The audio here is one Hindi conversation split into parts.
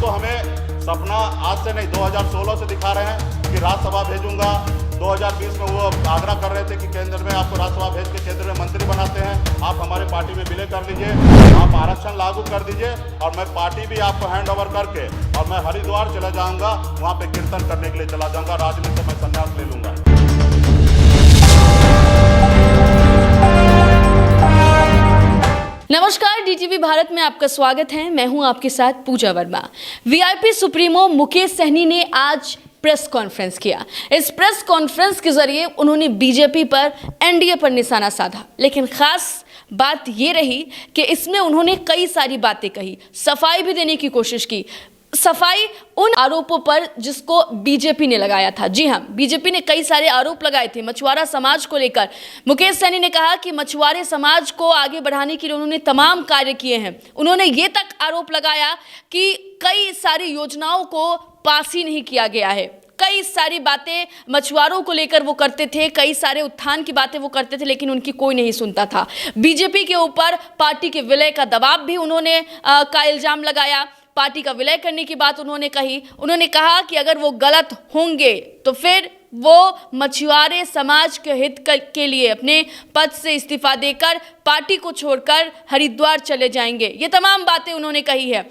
तो हमें सपना आज से नहीं 2016 से दिखा रहे हैं कि राज्यसभा भेजूंगा। 2020 में वो आग्रह कर रहे थे कि केंद्र में आपको राज्यसभा भेज के केंद्र में मंत्री बनाते हैं, आप हमारे पार्टी में विलय कर लीजिए, आप आरक्षण लागू कर दीजिए और मैं पार्टी भी आपको हैंड ओवर करके और मैं हरिद्वार चला जाऊंगा, वहाँ पे कीर्तन करने के लिए चला जाऊंगा, राजनीति से मैं संन्यास ले लूंगा। नमस्कार, डीटीवी भारत में आपका स्वागत है। मैं हूं आपके साथ पूजा वर्मा। वीआईपी सुप्रीमो मुकेश सहनी ने आज प्रेस कॉन्फ्रेंस किया। इस प्रेस कॉन्फ्रेंस के जरिए उन्होंने बीजेपी पर, एनडीए पर निशाना साधा, लेकिन खास बात ये रही कि इसमें उन्होंने कई सारी बातें कही, सफाई भी देने की कोशिश की। सफाई उन आरोपों पर जिसको बीजेपी ने लगाया था। जी हां, बीजेपी ने कई सारे आरोप लगाए थे मछुआरा समाज को लेकर। मुकेश सहनी ने कहा कि मछुआरे समाज को आगे बढ़ाने के लिए उन्होंने तमाम कार्य किए हैं। उन्होंने ये तक आरोप लगाया कि कई सारी योजनाओं को पास ही नहीं किया गया है। कई सारी बातें मछुआरों को लेकर वो करते थे, कई सारे उत्थान की बातें वो करते थे, लेकिन उनकी कोई नहीं सुनता था। बीजेपी के ऊपर पार्टी के विलय का दबाव भी उन्होंने का इल्जाम लगाया। पार्टी का विलय करने की बात उन्होंने कही। उन्होंने कहा कि अगर वो गलत होंगे तो फिर वो मछुआरे समाज के हित के लिए अपने पद से इस्तीफा देकर पार्टी को छोड़कर हरिद्वार चले जाएंगे। ये तमाम बातें उन्होंने कही है।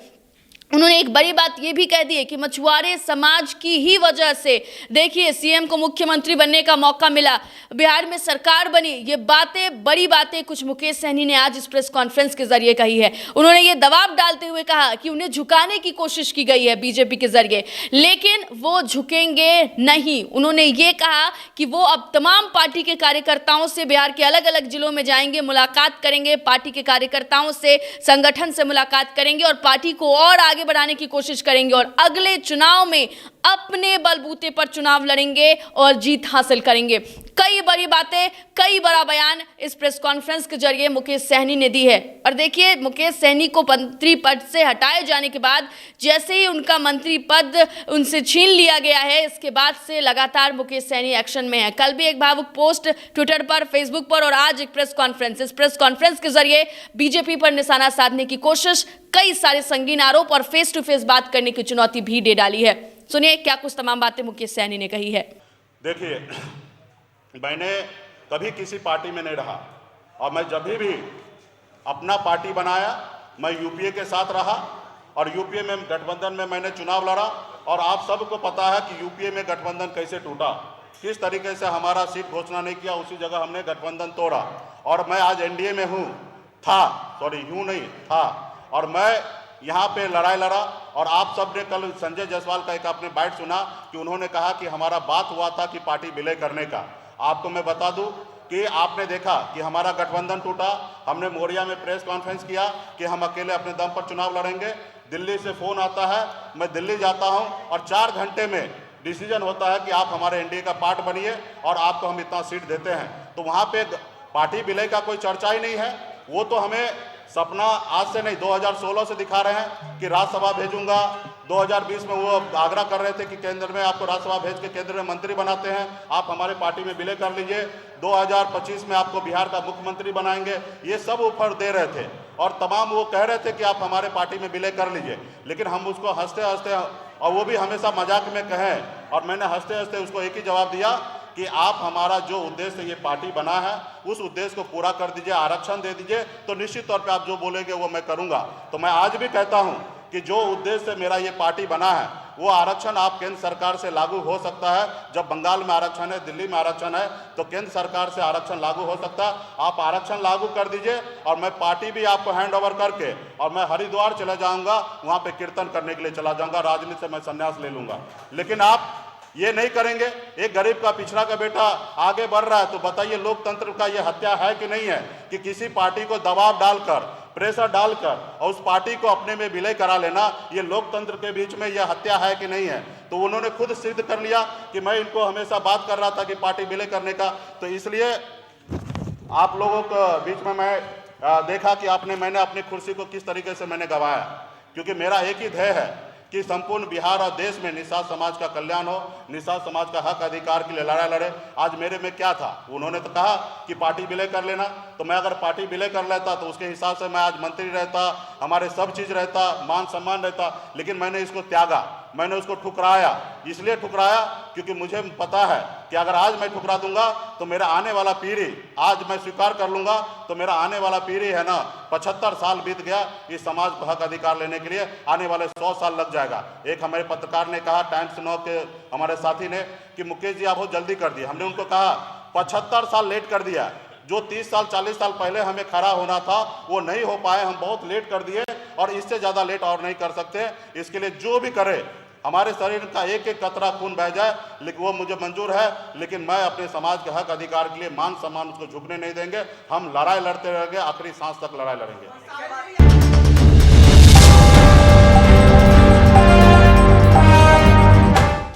उन्होंने एक बड़ी बात ये भी कह दी है कि मछुआरे समाज की ही वजह से देखिए सीएम को मुख्यमंत्री बनने का मौका मिला, बिहार में सरकार बनी। ये बातें, बड़ी बातें कुछ मुकेश सहनी ने आज इस प्रेस कॉन्फ्रेंस के जरिए कही है। उन्होंने ये दबाव डालते हुए कहा कि उन्हें झुकाने की कोशिश की गई है बीजेपी के जरिए, लेकिन वो झुकेंगे नहीं। उन्होंने ये कहा कि वो अब तमाम पार्टी के कार्यकर्ताओं से बिहार के अलग अलग जिलों में जाएंगे, मुलाकात करेंगे, पार्टी के कार्यकर्ताओं से, संगठन से मुलाकात करेंगे और पार्टी को और आगे बढ़ाने की कोशिश करेंगे और अगले चुनाव में अपने बलबूते पर चुनाव लड़ेंगे और जीत हासिल करेंगे। कई बड़ी बातें, कई बड़ा बयान इस प्रेस कॉन्फ्रेंस के जरिए मुकेश सहनी ने दी है। और देखिए, मुकेश सहनी को मंत्री पद से हटाए जाने के बाद जैसे ही उनका मंत्री पद उनसे छीन लिया गया है, इसके बाद से लगातार मुकेश सहनी एक्शन में है। कल भी एक भावुक पोस्ट ट्विटर पर, फेसबुक पर और आज एक प्रेस कॉन्फ्रेंस। इस प्रेस कॉन्फ्रेंस के जरिए बीजेपी पर निशाना साधने की कोशिश, कई सारे संगीन आरोप और फेस टू फेस बात करने की चुनौती भी दे डाली है। सुनिए क्या कुछ तमाम बातें मुकेश सहनी ने कही है। देखिए, मैंने कभी किसी पार्टी में नहीं रहा और मैं जब भी अपना पार्टी बनाया मैं यूपीए के साथ रहा और यूपीए में गठबंधन में मैंने चुनाव लड़ा और आप सबको पता है कि यूपीए में गठबंधन कैसे टूटा, किस तरीके से हमारा सीट घोषणा नहीं किया, उसी जगह हमने गठबंधन तोड़ा और मैं आज एनडीए में था और मैं यहाँ पे लड़ाई लड़ा। और आप सब ने कल संजय जायसवाल का एक आपने बाइट सुना कि उन्होंने कहा कि हमारा बात हुआ था कि पार्टी विलय करने का। आपको मैं बता दूं कि आपने देखा कि हमारा गठबंधन टूटा। हमने मोरिया में प्रेस कॉन्फ्रेंस किया कि हम अकेले अपने दम पर चुनाव लड़ेंगे। दिल्ली से फ़ोन आता है, मैं दिल्ली जाता हूं और 4 घंटे में डिसीजन होता है कि आप हमारे एनडीए का पार्ट बनिए और आपको हम इतना सीट देते हैं। तो वहाँ पे पार्टी विलय का कोई चर्चा ही नहीं है। वो तो हमें सपना आज से नहीं 2016 से दिखा रहे हैं कि राज्यसभा भेजूंगा। 2020 में वो आग्रह कर रहे थे कि केंद्र में आपको राज्यसभा भेज के केंद्र में मंत्री बनाते हैं, आप हमारे पार्टी में विलय कर लीजिए। 2025 में आपको बिहार का मुख्यमंत्री बनाएंगे, ये सब ऑफर दे रहे थे और तमाम वो कह रहे थे कि आप हमारे पार्टी में विलय कर लीजिए। लेकिन हम उसको हंसते हंसते, और वो भी हमेशा मजाक में कहें, और मैंने हंसते हंसते उसको एक ही जवाब दिया कि आप हमारा जो उद्देश्य ये पार्टी बना है उस उद्देश्य को पूरा कर दीजिए, आरक्षण दे दीजिए, तो निश्चित तौर पे आप जो बोलेंगे वो मैं करूंगा। तो मैं आज भी कहता हूं कि जो उद्देश्य से मेरा ये पार्टी बना है वो आरक्षण आप केंद्र सरकार से लागू हो सकता है। जब बंगाल में आरक्षण है, दिल्ली में आरक्षण है, तो केंद्र सरकार से आरक्षण लागू हो सकता है। आप आरक्षण लागू कर दीजिए और मैं पार्टी भी आपको हैंड ओवर करके और मैं हरिद्वार चला जाऊंगा, वहाँ पे कीर्तन करने के लिए चला जाऊंगा, राजनीति से मैं संन्यास ले लूंगा। लेकिन आप ये नहीं करेंगे। एक गरीब का, पिछड़ा का बेटा आगे बढ़ रहा है, तो बताइए लोकतंत्र का ये हत्या है कि नहीं है कि किसी पार्टी को दबाव डालकर, प्रेशर डालकर और उस पार्टी को अपने में विलय करा लेना, ये लोकतंत्र के बीच में यह हत्या है कि नहीं है। तो उन्होंने खुद सिद्ध कर लिया कि मैं इनको हमेशा बात कर रहा था कि पार्टी विलय करने का। तो इसलिए आप लोगों के बीच में मैं देखा कि मैंने अपनी कुर्सी को किस तरीके से मैंने गंवाया, क्योंकि मेरा एक ही ध्येय है कि संपूर्ण बिहार और देश में निषाद समाज का कल्याण हो, निषाद समाज का हक अधिकार के लिए लड़ाई लड़े। आज मेरे में क्या था, उन्होंने तो कहा कि पार्टी विलय कर लेना, तो मैं अगर पार्टी विलय कर लेता तो उसके हिसाब से मैं आज मंत्री रहता, हमारे सब चीज़ रहता, मान सम्मान रहता, लेकिन मैंने इसको त्यागा, मैंने उसको ठुकराया। इसलिए ठुकराया क्योंकि मुझे पता है कि अगर आज मैं ठुकरा दूंगा तो मेरा आने वाला पीढ़ी, आज मैं स्वीकार कर लूंगा तो मेरा आने वाला पीढ़ी है ना, 75 साल बीत गया इस समाज को हक अधिकार लेने के लिए, आने वाले 100 साल लग जाएगा। एक हमारे पत्रकार ने कहा, टाइम्स नाउ के हमारे साथी ने, कि मुकेश जी आप बहुत जल्दी कर दिए। हमने उनको कहा 75 साल लेट कर दिया, जो 30 साल 40 साल पहले हमें खड़ा होना था वो नहीं हो पाए, हम बहुत लेट कर दिए और इससे ज़्यादा लेट और नहीं कर सकते। इसके लिए जो भी करे, हमारे शरीर का एक एक कतरा खून बह जाए, लेकिन वो मुझे मंजूर है, लेकिन मैं अपने समाज के हक अधिकार के लिए मान सम्मान उसको झुकने नहीं देंगे। हम लड़ाई लड़ते रहेंगे, आखिरी सांस तक लड़ाई लड़ेंगे।